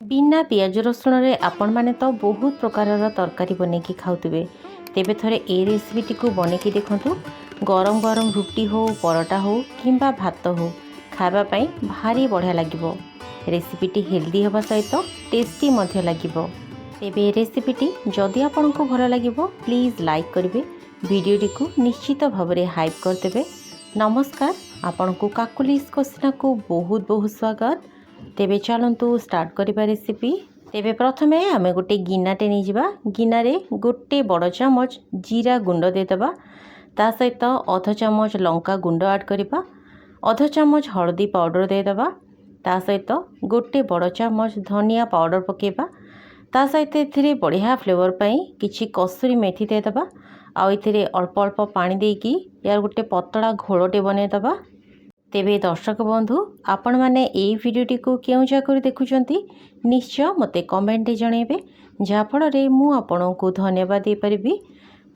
बिना पियाज रसुण रे आपण माने तो बहुत प्रकार तरकारी बनैकी खाऊे तेबे थरे ए रेसिपीटी को बनैकी देखंतु। गरम गरम रुटी हो परोटा हो किंबा भात हो खावाई भारी बढ़िया लगिबो। रेसिपीटी हेल्दी होगा सहित टेस्टी मध्य लगिबो। तेबे रेसिपीटी जदि आपंक भल लगिबो प्लीज लाइक करिवे, वीडियोटी को निश्चित भाव में हाइप करदेवे। नमस्कार, आपंक काकुलिस कोसिना को बहुत बहुत स्वागत। तेबे चलतु स्टार्ट करिबा रेसिपी। तेबे प्रथमे आमे गोटे गिनाटे नहीं जावा। गिनारे गोटे बड़ चामच जीरा गुंड देदेबा, ता सहित अध चामच लंका गुंड ऐड करिबा, अध चामच हल्दी पाउडर देदेबा, ता सहित गोटे बड़ चामच धनिया पाउडर पकेबा, ता सहित एथिरे बढ़िया फ्लेवर पाई किछि कसूरी मेथी देदेबा। आउ एथिरे अल्प अल्प पानी देकी यार गोटे पतला घोलटे बनैदेबा। तेबे दर्शक बंधु, आपण मैंने यही भिडटी को क्यों जगह देखुंट निश्चय मते कमेंट जनइबे, जहाँफल मुझे को धन्यवाद दे पारिबी।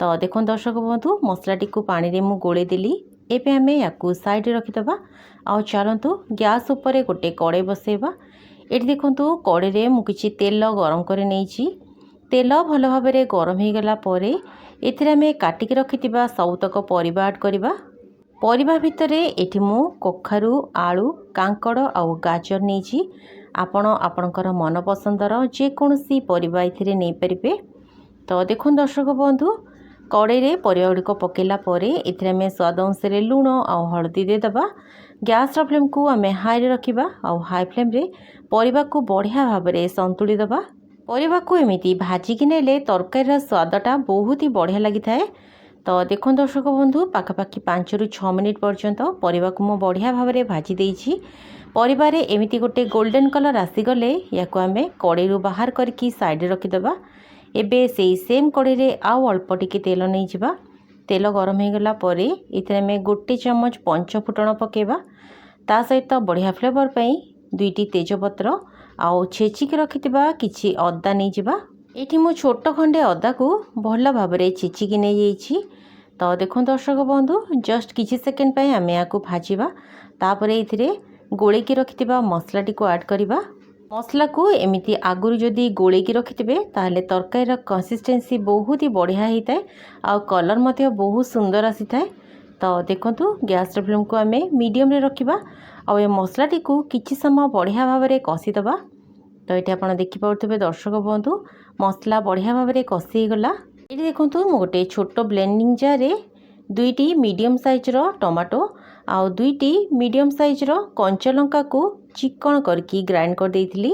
तो देखो दर्शक बंधु, मसलाटी को पानी रे मु गोले देली। एबे आमे याकू साइड रखिदबा। आउ चलतु गैस उपरे गोटे कड़े बसेबा। एटी देखंतु कड़े रे मु किछि तेल गरम करे नेछि। तेल भल भाव में गरम हो गला परे एथिरे आमे काटिक रखिथिबा सबतक परिबा ऐड करिबा। परिबा भितरे एठी मु कखारू, आलू, कांकड़ आउ गाजर नहीं। आपण आपणकर मन पसंदर जेकोसी परिबा एथिरे नहीं पारिबे। तो देखो दर्शक बंधु, कड़े परिबा गुड़िक पकेला परे एथिरे आमे स्वाद अनुसार लुण आउ हल्दी देदेबा। गैस फ्लेम को आमे हाई रखिबा। आउ हाई फ्लेम रे परिबा को बढ़िया भाव में संतुली दबा। परिबा को एमिति भाजिकी नेले तरकारीर स्वादटा बहुत ही बढ़िया लगी थाए। तो देखो दर्शक बंधु, पाखापाखि 5 ରୁ 6 मिनिट पर्यंत परिबा को मु बढ़िया भाव में भाजी देइछि। परिबार एमिति गोटे गोल्डन कलर आसीगले याको आमे कड़ेरु बाहर करके साइड रखिदबा। एबे सेई सेम कड़े आउ अल्प टिके तेल नहीं जिबा। तेल गरम हो गला परे एथिरे आमे गोटे चमच पंच फुटण पकेबा, ता सहित बढ़िया फ्लेवर पई 2टी तेजपत्र आउ छेचिक रखिथिबा किछि अदा नहीं जिबा। एठी मु छोट खंडे अदा को भल भाव में छेचिकी नहीं जाइछि। तो देखो दर्शक बंधु, जस्ट किछि सेकेंड पई आमे याकू भाजिबा। तापरे एथिरे गोळेकी रखिथिबा मसलाटी को ऐड करिबा। मसला को एमिति आगुरु जदि गोळेकी रखिथिबे ताहले तरकारीर कंसिस्टेंसी बहुत ही बढ़िया होता आ कलर मध्य बहुत सुंदर आसी थाए। तो देखंतु गैस फ्लेम को आमे मीडियम रे रखिबा। आ ए मसलाटी को किछि समय बढ़िया भाव में कषिदबा। तो ये आप देखिपे दर्शक बंधु, मसला बढ़िया भाव में कषि गला। ये देखो मु गोटे छोट ब्लेंडिंग जार रे 2टी मीडियम साइज टमाटो आउ 2टी मीडियम साइज कंचा लंका को चिकन करके ग्राइंड कर देइथिली।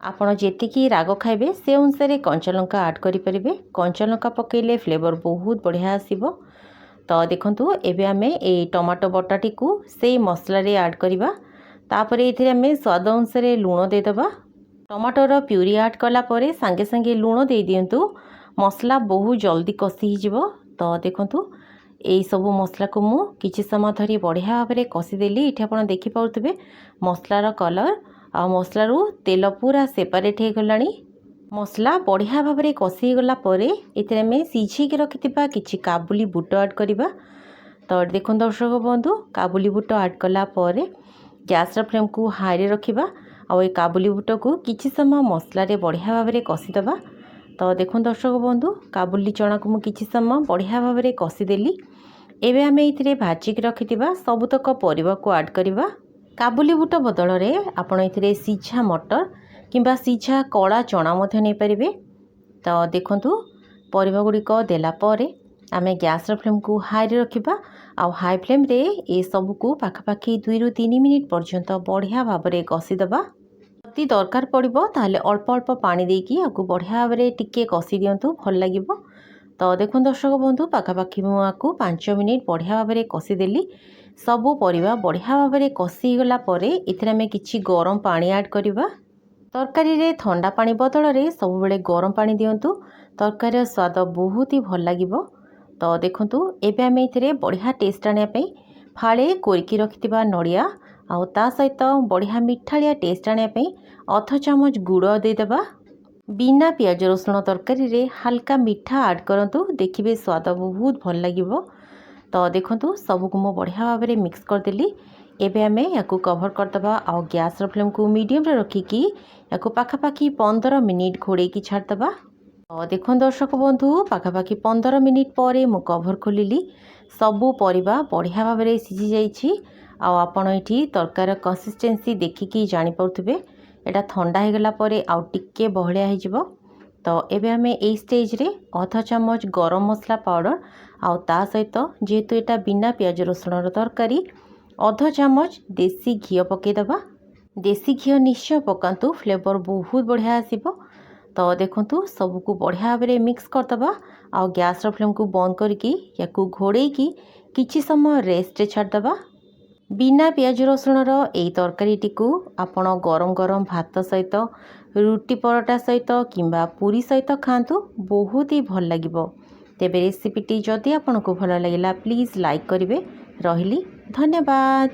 आपण जेतिकी राग खाइबे से अनुसार कंचा लंका ऐड करि परिबे। कंचा लंका पकेले फ्लेवर बहुत बढ़िया आसीबो। तो देखंतु एबे आमे ए टमाटो बटाटी को सेई मसला रे ऐड करिबा। तापरे एथिरे आमे स्वाद अनुसार लूण देदेबा। टमाटर प्यूरी ऐड कला परे सांगे सांगे लूण दे दियंतु, मसला बहुत जल्दी कषि हो। तो देखंतु यही सब मसला को मु किछि समय धरी बढ़िया भाव में कषिदेली। ये आप देखिपे मसलार कलर आ मसलार तेल पूरा सेपरेट हो गलानी। मसला बढ़िया भाव में कषि गला परे एथिरे आमे सिझेकी रखिथिबा किछि काबुली बुट ऐड करिबा। तो देखो दर्शक बंधु, काबुली बुट ऐड कला परे गैस फ्लेम को हाई रे रखिबा। आ ये काबुली बुट को किछि समय मसला रे बढ़िया भाव में कषिदबा। तो देखो दर्शक बंधु, काबुली चना को मु किछि समय बढ़िया भाव में कषिदेली। एबे आमे इथिरे भाजिक रखिथिबा सबुतक परिबा को ऐड करिबा। काबुली बुट बदल रे आपण इथिरे सिझा मटर किंबा सिझा कला चना मध्य नै परिबे। तो देखंतु परिबा गुड़िक देला परे आमे गैस फ्लेम को हाई रे रखिबा। आ हाई फ्लेम रे ए सब को पाखापाखि 2 ରୁ 3 मिनिट पर्यंत बढ़िया भाव में कषिदबा। जदि दरकार पड़िबो ताहले अल्प अल्प पानी देकी आकु बढ़िया भाव में टिके कषि दियंतु, भल लागिबो। तो देखो दर्शक बंधु, पाखापाखि मु आकु 5 मिनिट बढ़िया भाव में कषिदेली। सबू परिबा बढ़िया भाव में कषि गला परे एथिरे आमे किछि गरम पानी ऐड करिबा। तरकारी रे ठंडा पानी बदल रे सब बेले गरम पानी दियंतु, तरकारी स्वाद बहुत ही भल लागिबो। तो देखंतु एबे आमे इथिरे बढ़िया टेस्ट आनिया पई फाळे कोरिकी रखिथिबा नड़िया आउ ता सहित बढ़िया मिठालिया टेस्ट आनिया पई अध चामच गुड़ देदेबा। बिना पियाज रसुण तरकारी रे हल्का मीठा ऐड करंतु, देखिबे स्वाद बहुत भल लागिबो। तो देखंतु सबको मु बढ़िया भाव में मिक्स करदेली। एबे आमे याकू कवर करदबा आ गैस फ्लेम को मीडियम रे रखिकी याकू पाखापाखि 15 मिनिट घोड़े की छाड़दबा। तो देखो दर्शक बंधु पाखापाखि 15 मिनिट पर मु कवर खोलिली सबू परिबा बढ़िया भाव में सिझी जाइछि। आपण एठी तरकार कंसिस्टेंसी देखिकी जानि पाउथबे एटा ठंडा हो गला परे आउ टिके बहलिया हो जिवो। तो एबे आमे ए स्टेज रे आधा चम्मच गरम मसला पाउडर आउ ता सहित जेहेतु एटा बिना प्याज रसुण तरकारी आधा चम्मच देसी घी पकेदबा। देसी घी निश्चय पकातु फ्लेवर बहुत बढ़िया आसीबो। तो देखंतु सबको बढ़िया भाव में मिक्स करदबा आ गैस फ्लेम को बंद करके याकू घोड़े की किछि समय रेस्ट रे छाड़दबा। बिना प्याज रसुणर यही तरकारीटी को आपण गरम गरम भात सहित रुटी परोटा सहित किंबा पूरी सहित खातु बहुत ही भल लागिबो। तेबे रेसिपीटी जदि आपको भल लगिला प्लीज लाइक करिवे। रहिली धन्यवाद।